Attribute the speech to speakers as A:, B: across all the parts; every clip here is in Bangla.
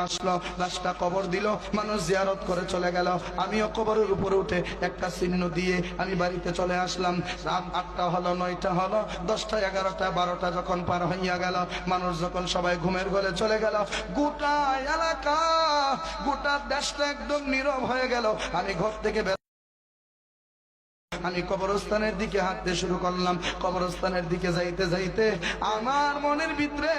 A: আসলো, লাশটা কবর দিল, মানুষ জিয়ারত করে চলে গেল। আমিও কবরের উপরে উঠে একটা চিহ্ন দিয়ে আমি বাড়িতে চলে আসলাম। রাত 8টা হলো, 9টা হলো, 10টা, 11টা, 12টা যখন পার হইয়া গেল, মানুষ যখন সবাই ঘুমের ঘরে চলে গেল, গোটা এলাকা, গোটা দেশটা একদম নীরব হয়ে গেল। আমি ঘর থেকে আমি কবরস্থানের দিকে হাঁটতে শুরু করলাম। কবরস্থানের দিকে যাইতে যাইতে আমার মনের ভিতরে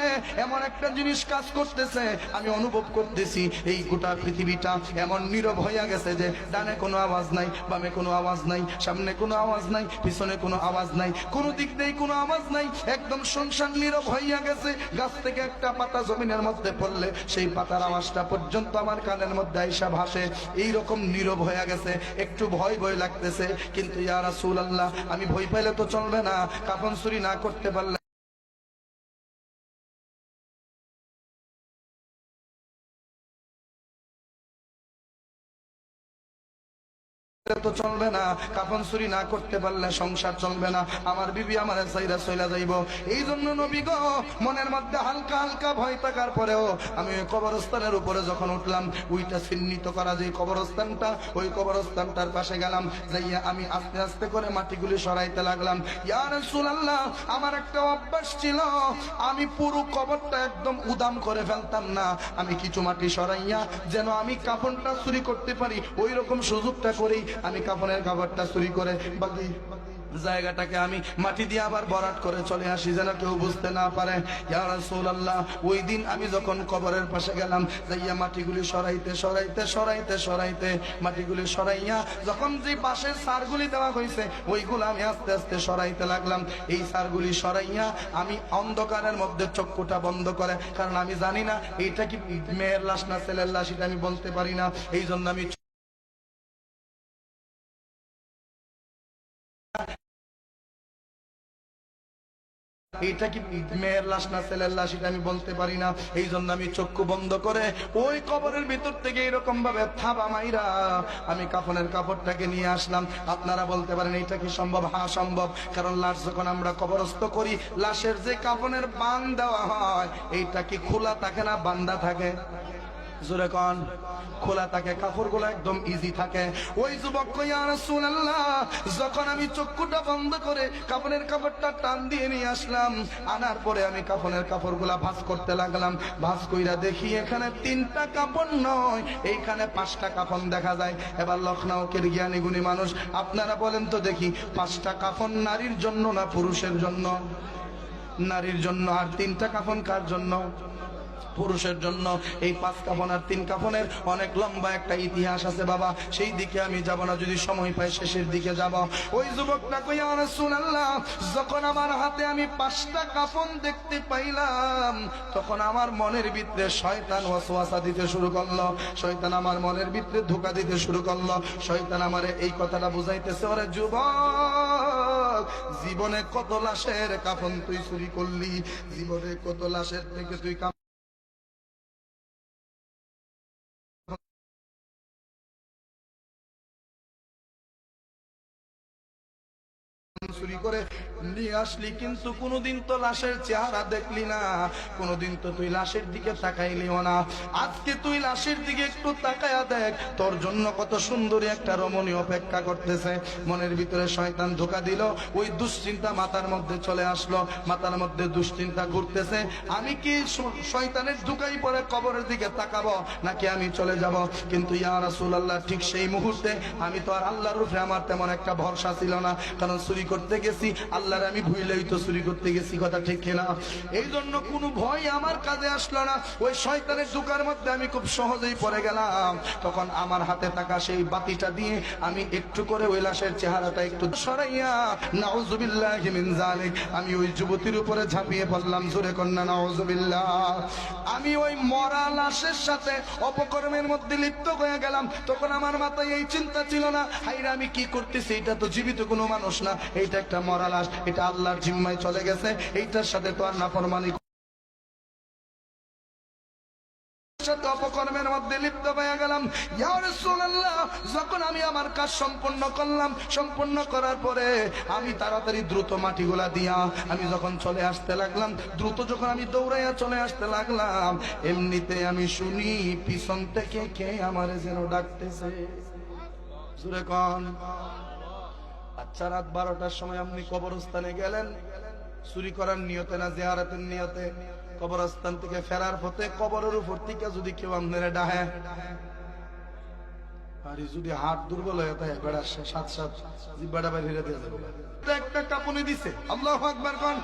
A: এমন একটা জিনিস কাজ করতেছে, আমি অনুভব করতেছি এই গোটা পৃথিবীটা এমন নীরব হইয়া গেছে যে ডানে কোনো আওয়াজ নাই, বামে কোনো আওয়াজ নাই, সামনে কোনো আওয়াজ নাই, পিছনে কোনো আওয়াজ নাই, কোনো দিক দিয়ে কোনো আওয়াজ নাই, একদম শুনশান নীরব হইয়া গেছে। গাছ থেকে একটা পাতা জমিনের মধ্যে পড়লে সেই পাতার আওয়াজটা পর্যন্ত আমার কানের মধ্যে আইসা ভাসে। এইরকম নীরব হইয়া গেছে। একটু ভয় ভয় লাগতেছে, কিন্তু ইয়া রাসূলুল্লাহ, আমি ভয় পাইলে তো চলবে না। কাফন চুরি না করতে পারলে তো চলবে না, কাফন চুরি না করতে পারলে সংসার চলবে না, আমার বিবি আমার সাইরা চইলা যাইব। এই জন্য নবী গো, মনের মধ্যে হালকা হালকা ভয় থাকার পরেও আমি ওই কবরস্থানের উপরে যখন উঠলাম, ওইটা চিহ্নিত করা যে কবরস্থানটা, ওই কবরস্থানটার পাশে গেলাম, যাইয়া আমি আস্তে আস্তে করে মাটিগুলি সরাইতে লাগলাম। ইয়া রাসূলুল্লাহ, আমার একটা অভ্যাস ছিল, আমি পুরো কবরটা একদম উদাম করে ফেলতাম না। আমি কিছু মাটি সরাইয়া যেন আমি কাফনটা চুরি করতে পারি, ওই রকম সুযোগটা করেই আমি কাফনের কাপড়টা চুরি করে বাকি জায়গাটাকে আমি মাটি দিয়ে আবার ভরাট করে চলে আসি, যেন কেউ বুঝতে না পারে। ইয়া রাসূলুল্লাহ, ওই দিন আমি যখন কবরের পাশে গেলাম, যাইয়া মাটিগুলি সরাইতে সরাইতে সরাইতে সরাইতে মাটিগুলি সরাইয়া যখন যে বাঁশের সারগুলি দেওয়া হয়েছে ওইগুলো আমি আস্তে আস্তে সরাইতে লাগলাম। এই সারগুলি সরাইয়া আমি অন্ধকারের মধ্যে চক্ষুটা বন্ধ করে, কারণ আমি জানি না এইটা কি মেয়ের লাশ না ছেলের লাশ, এটা আমি বলতে পারি না। এই জন্য আমি এইটা কি মেয়ের লাশ না ছেলের লাশ, এটা আমি বলতে পারি না। এই জন্য আমি চক্ষু বন্ধ করে ওই কবরের ভিতর থেকে এরকম ভাবে থাবা মাইরা আমি কাফনের কাপড়টাকে নিয়ে আসলাম। আপনারা বলতে পারেন এটা কি সম্ভব? হ্যাঁ সম্ভব, কারণ লাশ যখন আমরা কবরস্থ করি, লাশের যে কাফনের বান দেওয়া হয় এইটা কি খোলা থাকে না বান্ধা থাকে? জোরে কোন? খোলা থাকে, কাপড়গুলো একদম ইজি থাকে। ওই যুবক কই, ইয়া রাসূলুল্লাহ, যখন আমি চক্ষুটা বন্ধ করে কাফনের কাপড়টা টান দিয়ে নিয়ে আসলাম, আনার পরে আমি কাফনের কাপড়গুলা ভাঁজ করতে লাগলাম। ভাঁজ কইরা দেখি এখানে 3টা কাপড় নয়, এইখানে 5টা কাফন দেখা যায়। এবার লখনৌকের জ্ঞানী গুণী মানুষ, আপনারা বলেন তো দেখি, 5টা কাফন নারীর জন্য না পুরুষের জন্য? নারীর জন্য। আর 3টা কাফন কার জন্য? পুরুষের জন্য। এই 5 কাফন আর 3 কাফনের অনেক লম্বা একটা ইতিহাস আছে বাবা, সেই দিকে আমি যাব না, যদি সময় পাই শেষের দিকে যাব। ওই যুবকটা কই, ইয়া রাসূলুল্লাহ, যখন আমার হাতে আমি 5টা কাফন দেখতে পাইলাম, তখন আমার মনের ভিতরে শয়তান ওয়াসওয়াসা দিতে শুরু করলো। শয়তান আমার মনের ভিতরে ধোঁকা দিতে শুরু করলো। শয়তান আমারে এই কথাটা বুঝাইতেছে, ওরে যুবক, জীবনে কত লাশের কাফন তুই চুরি করলি, জীবনে কত লাশের থেকে তুই চুরি করে নিয়ে আসলি, কিন্তু কোনোদিন তো লাশের চেহারা দেখলি না, কোনোদিন তো তুই লাশের দিকে তাকাইলিও না। আজকে তুই লাশের দিকে একটু তাকায়া দেখ, তোর জন্য কত সুন্দরী একটা রমণী অপেক্ষা করতেছে। মনের ভিতরে শয়তান ধোঁকা দিল, ওই দুশ্চিন্তা মাথার মধ্যে চলে আসলো। মাথার মধ্যে দুশ্চিন্তা ঘুরতেছে, আমি কি শয়তানের ধোঁকাই পরে কবরের দিকে তাকাবো নাকি আমি চলে যাব? কিন্তু ইয়া রাসূলুল্লাহ, ঠিক সেই মুহূর্তে আমি তো আর আল্লাহর উপরে আমার তেমন একটা ভরসা ছিল না, কারণ চুরি করতে গেছি, আল্লাহর আমি ভুলেই তো চুরি করতে গেছি, কথা ঠিক কিনা? এই জন্য কোনো ভয় আমার কাজে আসলো না। ওই শয়তানের ধোঁকার মধ্যে আমি খুব সহজেই পড়ে গেলাম। তখন আমার হাতে থাকা সেই বাতিটা দিয়ে আমি একটু করে ওই লাশের চেহারাটা একটু সরাইয়া, নাউযুবিল্লাহি মিন যালিক, আমি ওই যুবতীর উপরে ঝাঁপিয়ে পড়লাম। জোরে কন্যা নাউযুবিল্লাহ। আমি ওই মরা লাশের সাথে অপকর্মের মধ্যে লিপ্ত হয়ে গেলাম। তখন আমার মাথায় এই চিন্তা ছিল না, হাইরা আমি কি করতেছি, এটা তো জীবিত কোনো মানুষ না, এইটা একটা মরা লাশ, এটা আল্লাহর জিম্মায় চলে গেছে, এইটার সাথে তো আর নাফরমানি সাথে অপকর্মের মধ্যে লিপ্ত হয়ে গেলাম। ইয়া রাসূলুল্লাহ, যখন আমি আমার কাজ সম্পূর্ণ করলাম, সম্পূর্ণ করার পরে আমি তাড়াতাড়ি দ্রুত মাটিগুলা দিয়া আমি যখন চলে আসতে লাগলাম, দ্রুত যখন আমি দৌড়াইয়া চলে আসতে লাগলাম, এমনিতে আমি শুনি পিছন থেকে কে আমারে যেন ডাকতেছে। জোরে কোন। আচ্ছা, রাত 12টার সময় আপনি কবরস্থানে গেলেন চুরি করার নিয়তে না জিয়ারতের নিয়তে? কবরস্থান থেকে ফেরার পথে কবরের উপর থেকে যদি কেউ আপনারা ডাহে, আর যদি হাত দুর্বল হয়ে থাকে বেড়া সাত সাত জিব্বাটা বাইরে দিয়ে যাবে। একটা কাঁপুনি দিছে, আল্লাহু আকবার কোন।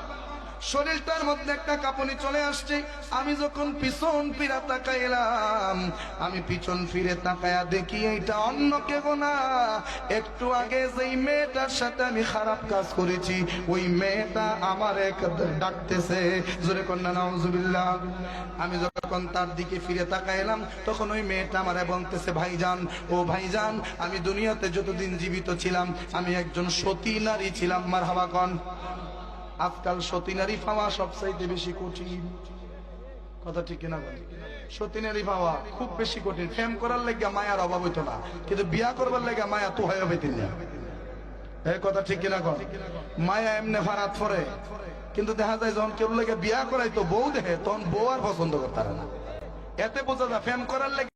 A: শরীরটার মধ্যে একটা কাঁপুনি চলে আসছে। আমি যখন পিছন ফিরে তাকাইলাম, আমি পিছন ফিরে তাকায়া দেখি এইটা অন্য কেউ না, একটু আগে যেই মেয়েটার সাথে আমি খারাপ কাজ করেছি ওই মেয়েটা আমার ডাকতেছে। জোরে কন্যা নাউজুবিল্লাহ। আমি যখন তার দিকে ফিরে তাকাইলাম তখন ওই মেয়েটা আমারে বলতেছে, ভাইজান, ও ভাইজান, আমি দুনিয়াতে যতদিন জীবিত ছিলাম আমি একজন সতী নারী ছিলাম। মারহাবা কোন। আজকাল সতী নারী পাওয়া সবচাইতে বেশি কঠিন, কথা ঠিক কিনা বল? সতী নারী পাওয়া খুব বেশি কঠিন। প্রেম করার লেগে মায়ার অভাব হইতো না, কিন্তু বিয়া করবার লেগে মায়া তো হয়ে হইতেন না। এই কথা ঠিক কিনা কর? মায়া এমনি ফারাত পরে, কিন্তু দেখা যায় যখন কেউ লেগে বিয়া করাইতো বউ দেখে তখন বউ আর পছন্দ করতে না। এতে বোঝা যায় প্রেম করার লেগে